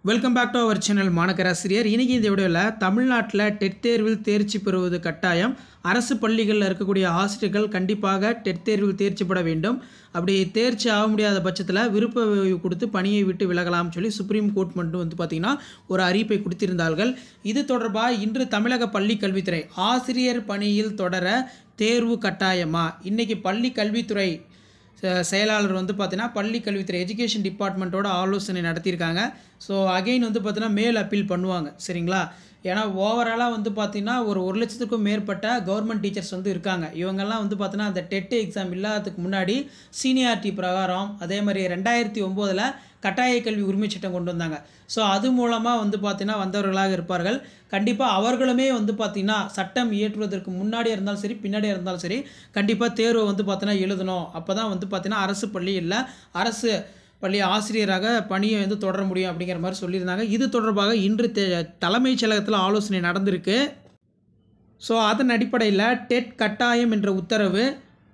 Welcome back to our channel மாணக்கராசிரியர். இன்றைக்கி இந்த வீடியோவில் தமிழ்நாட்டில் டெட் தேர்வில் தேர்ச்சி பெறுவது கட்டாயம். அரசு பள்ளிகளில் இருக்கக்கூடிய ஆசிரியர்கள் கண்டிப்பாக டெட் தேர்வில் தேர்ச்சி பெற வேண்டும். அப்படி தேர்ச்சி ஆக முடியாத பட்சத்தில் விருப்ப கொடுத்து பணியை விட்டு விலகலாம்னு சொல்லி சுப்ரீம் கோர்ட் மட்டும் பார்த்திங்கன்னா ஒரு அறிவிப்பை கொடுத்திருந்தார்கள். இது தொடர்பாக இன்று தமிழக பள்ளி கல்வித்துறை ஆசிரியர் பணியில் தொடர தேர்வு கட்டாயமா? இன்றைக்கி பள்ளி கல்வித்துறை செயலாளர் பார்த்தீங்கன்னா பள்ளி கல்வித்துறை எஜுகேஷன் டிபார்ட்மெண்ட்டோட ஆலோசனை நடத்தியிருக்காங்க. ஸோ அகெயின் பார்த்தீங்கன்னா மேல் அப்பீல் பண்ணுவாங்க, சரிங்களா? ஏன்னா ஓவராலாக பார்த்தீங்கன்னா ஒரு 1 லட்சத்துக்கும் மேற்பட்ட கவர்மெண்ட் டீச்சர்ஸ் இருக்காங்க. இவங்கெல்லாம் பார்த்தீங்கன்னா அந்த டெட் எக்ஸாம் இல்லாததுக்கு முன்னாடி சீனியாரிட்டி பிரகாரம் அதே மாதிரி 2009 கட்டாய கல்வி உரிமை சட்டம் கொண்டு வந்தாங்க. ஸோ அது மூலமாக பார்த்தீங்கன்னா வந்தவர்களாக இருப்பார்கள். கண்டிப்பாக அவர்களுமே பார்த்தீங்கன்னா சட்டம் இயற்றுவதற்கு முன்னாடியே இருந்தாலும் சரி பின்னாடியே இருந்தாலும் சரி கண்டிப்பாக தேர்வை பார்த்தீங்கன்னா எழுதணும். அப்போ தான் பார்த்தீங்கன்னா அரசு பள்ளி இல்லை அரசு பள்ளி ஆசிரியராக பணியை தொடர முடியும் அப்படிங்கிற மாதிரி சொல்லியிருந்தாங்க. இது தொடர்பாக இன்று தலைமைச் செயலகத்தில் ஆலோசனை நடந்திருக்கு. ஸோ அதன் அடிப்படையில் டெட் கட்டாயம் என்ற உத்தரவு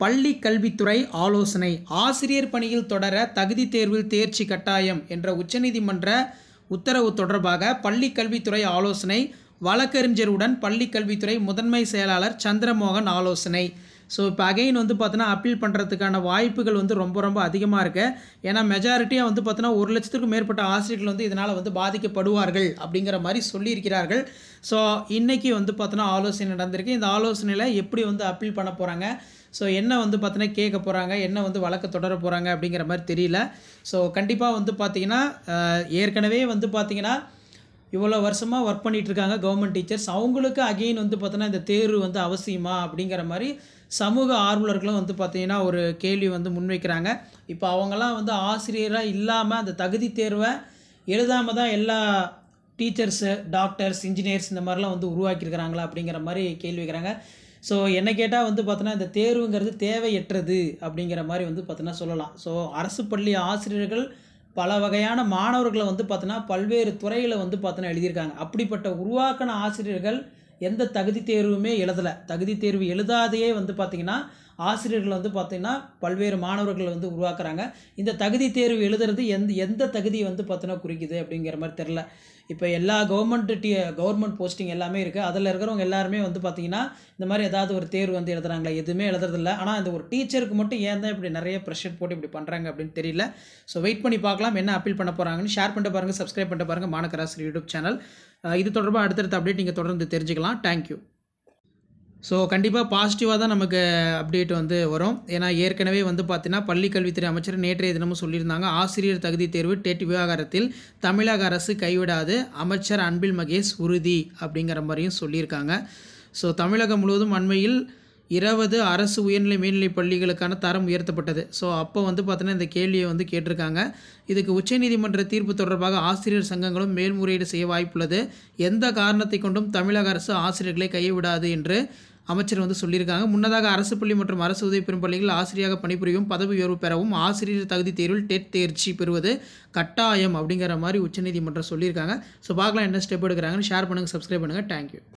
பள்ளி கல்வித்துறை ஆலோசனை ஆசிரியர் பணியில் தொடர தகுதி தேர்வில் தேர்ச்சி கட்டாயம் என்ற உச்சநீதிமன்ற உத்தரவு தொடர்பாக பள்ளி கல்வித்துறை ஆலோசனை வழக்கறிஞருடன் பள்ளி கல்வித்துறை முதன்மை செயலாளர் சந்திரமோகன் ஆலோசனை. ஸோ இப்போ அகைன் பார்த்தீங்கன்னா அப்பீல் பண்ணுறதுக்கான வாய்ப்புகள் ரொம்ப அதிகமாக இருக்குது. ஏன்னா மெஜாரிட்டியாக பார்த்தீங்கன்னா 1 லட்சத்துக்கும் மேற்பட்ட ஆசிரியர்கள் இதனால் பாதிக்கப்படுவார்கள் அப்படிங்கிற மாதிரி சொல்லியிருக்கிறார்கள். ஸோ இன்றைக்கி பார்த்தீங்கன்னா ஆலோசனை நடந்திருக்கு. இந்த ஆலோசனையில் எப்படி அப்பீல் பண்ண போகிறாங்க, ஸோ என்ன பார்த்தீங்கன்னா கேட்க போகிறாங்க, என்ன வழக்கு தொடர போகிறாங்க அப்படிங்கிற மாதிரி தெரியல. ஸோ கண்டிப்பாக பார்த்தீங்கன்னா ஏற்கனவே பார்த்தீங்கன்னா இவ்வளோ வருஷமாக ஒர்க் பண்ணிகிட்ருக்காங்க கவர்மெண்ட் டீச்சர்ஸ். அவங்களுக்கு அகெயின் பார்த்தீங்கன்னா இந்த தேர்வு அவசியமா அப்படிங்கிற மாதிரி சமூக ஆர்வலர்களும் பார்த்தீங்கன்னா ஒரு கேள்வி முன்வைக்கிறாங்க. இப்போ அவங்கெல்லாம் ஆசிரியராக இல்லாமல் அந்த தகுதி தேர்வை எழுதாமல் தான் எல்லா டீச்சர்ஸு டாக்டர்ஸ் இன்ஜினியர்ஸ் இந்த மாதிரிலாம் உருவாக்கியிருக்கிறாங்களா அப்படிங்கிற மாதிரி கேள்வி வைக்கிறாங்க. ஸோ என்ன கேட்டால் பார்த்தீங்கன்னா இந்த தேர்வுங்கிறது தேவையற்றது அப்படிங்கிற மாதிரி பார்த்தீங்கன்னா சொல்லலாம். ஸோ அரசு பள்ளி ஆசிரியர்கள் பல வகையான மாணவர்களை பார்த்தீங்கன்னா பல்வேறு துறையில் பார்த்தீங்கன்னா எழுதியிருக்காங்க. அப்படிப்பட்ட உருவாக்கின ஆசிரியர்கள் எந்த தகுதி தேர்வுமே எழுதலை. தகுதி தேர்வு எழுதாதையே பார்த்திங்கன்னா ஆசிரியர்கள் பார்த்தீங்கன்னா பல்வேறு மாணவர்கள் உருவாக்குறாங்க. இந்த தகுதி தேர்வு எழுதுறது எந்த தகுதி பார்த்தீங்கன்னா குறிக்குது அப்படிங்கிற மாதிரி தெரில. இப்போ எல்லா கவர்மெண்ட் போஸ்டிங் எல்லாமே இருக்குது. அதில் இருக்கிறவங்க எல்லாருமே பார்த்திங்கன்னா இந்த மாதிரி ஏதாவது ஒரு தேர்வு எழுதுறாங்களா? எதுவுமே எழுதுறதில்ல. ஆனால் இந்த ஒரு டீச்சருக்கு மட்டும் ஏன் தான் இப்படி நிறைய ப்ரெஷர் போட்டு இப்படி பண்ணுறாங்க அப்படின்னு தெரியல. ஸோ வெயிட் பண்ணி பார்க்கலாம் என்ன அப்பீல் பண்ண போகிறாங்கன்னு. ஷேர் பண்ணிட்டு பாருங்கள், சப்ஸ்கிரைப் பண்ணிட்டு பாருங்கள் மாணக்கராசிரியர் யூடியூப் சேனல். இது தொடர்பாக அடுத்தடுத்த அப்டேட் நீங்கள் தொடர்ந்து தெரிஞ்சுக்கலாம். தேங்க்யூ. ஸோ கண்டிப்பாக பாசிட்டிவாக தான் நமக்கு அப்டேட் வரும். ஏன்னா ஏற்கனவே பார்த்தீங்கன்னா பள்ளி கல்வித்துறை அமைச்சர் நேற்றைய தினமும் சொல்லியிருந்தாங்க ஆசிரியர் தகுதி தேர்வு டெட் விவகாரத்தில் தமிழக அரசு கைவிடாது அமைச்சர் அன்பில் மகேஷ் உறுதி அப்படிங்கிற மாதிரியும் சொல்லியிருக்காங்க. ஸோ தமிழகம் முழுவதும் அண்மையில் 20 அரசு உயர்நிலை மேல்நிலைப் பள்ளிகளுக்கான தரம் உயர்த்தப்பட்டது. ஸோ அப்போ பார்த்தீங்கன்னா இந்த கேள்வியை கேட்டிருக்காங்க. இதுக்கு உச்சநீதிமன்ற தீர்ப்பு தொடர்பாக ஆசிரியர் சங்கங்களும் மேல்முறையீடு செய்ய வாய்ப்புள்ளது. எந்த காரணத்தை கொண்டும் தமிழக அரசு ஆசிரியர்களை கைவிடாது என்று அமைச்சர் சொல்லியிருக்காங்க. முன்னதாக அரசு பள்ளி மற்றும் அரசு உதவி பெறும் பள்ளிகளில் ஆசிரியராக பணிபுரியும் பதவி உயர்வு பெறவும் ஆசிரியர் தகுதி தேர்வில் டெட் தேர்ச்சி பெறுவது கட்டாயம் அப்படிங்கிற மாதிரி உச்சநீதிமன்றம் சொல்லியிருக்காங்க. ஸோ பார்க்கலாம் என்ன ஸ்டெப் எடுக்கிறாங்கன்னு. ஷேர் பண்ணுங்கள், சப்ஸ்கிரைப் பண்ணுங்கள். தேங்க்யூ.